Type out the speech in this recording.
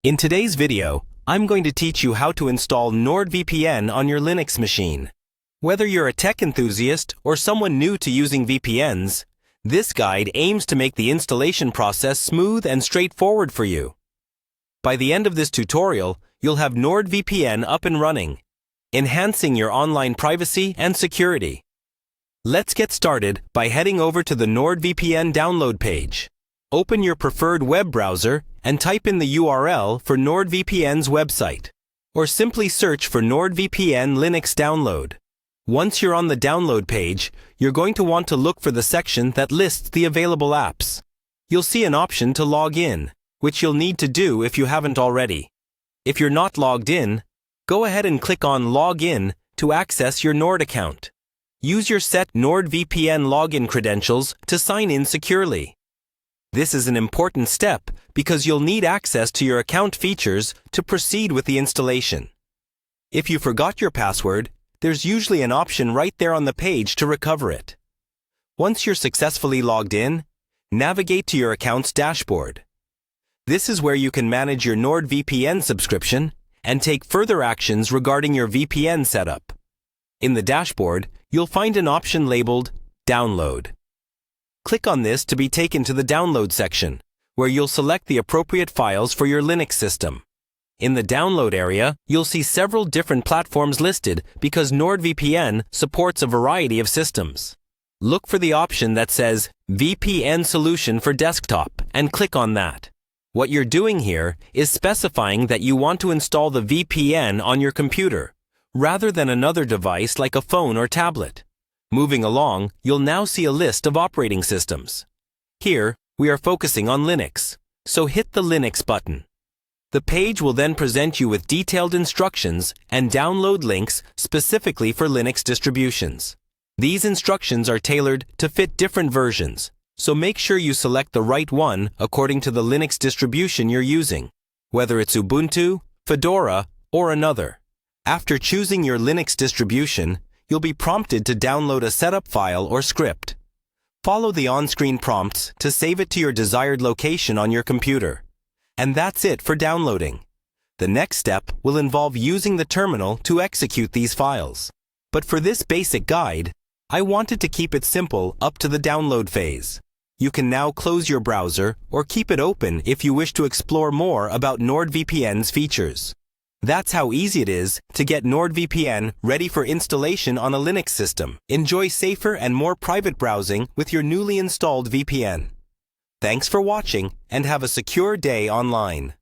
In today's video, I'm going to teach you how to install Nordvpn on your Linux machine. Whether you're a tech enthusiast or someone new to using VPNs, this guide aims to make the installation process smooth and straightforward for you. By the end of this tutorial, you'll have Nordvpn up and running, enhancing your online privacy and security. Let's get started by heading over to the Nordvpn download page. Open your preferred web browser and type in the URL for Nordvpn's website, or simply search for Nordvpn Linux download. Once you're on the download page, you're going to want to look for the section that lists the available apps. You'll see an option to log in, which you'll need to do if you haven't already. If you're not logged in, go ahead and click on Log In to access your Nord account. Use your set Nordvpn login credentials to sign in securely. This is an important step because you'll need access to your account features to proceed with the installation. If you forgot your password, there's usually an option right there on the page to recover it. Once you're successfully logged in, navigate to your account's dashboard. This is where you can manage your Nordvpn subscription and take further actions regarding your VPN setup. In the dashboard, you'll find an option labeled Download. Click on this to be taken to the Download section, where you'll select the appropriate files for your Linux system. In the Download area, you'll see several different platforms listed because Nordvpn supports a variety of systems. Look for the option that says VPN Solution for Desktop and click on that. What you're doing here is specifying that you want to install the VPN on your computer, rather than another device like a phone or tablet. Moving along, you'll now see a list of operating systems. Here, we are focusing on Linux, so hit the Linux button. The page will then present you with detailed instructions and download links specifically for Linux distributions. These instructions are tailored to fit different versions, so make sure you select the right one according to the Linux distribution you're using, whether it's Ubuntu, Fedora, or another. After choosing your Linux distribution, you'll be prompted to download a setup file or script. Follow the on-screen prompts to save it to your desired location on your computer. And that's it for downloading. The next step will involve using the terminal to execute these files. But for this basic guide, I wanted to keep it simple up to the download phase. You can now close your browser or keep it open if you wish to explore more about Nordvpn's features. That's how easy it is to get Nordvpn ready for installation on a Linux system. Enjoy safer and more private browsing with your newly installed VPN. Thanks for watching and have a secure day online.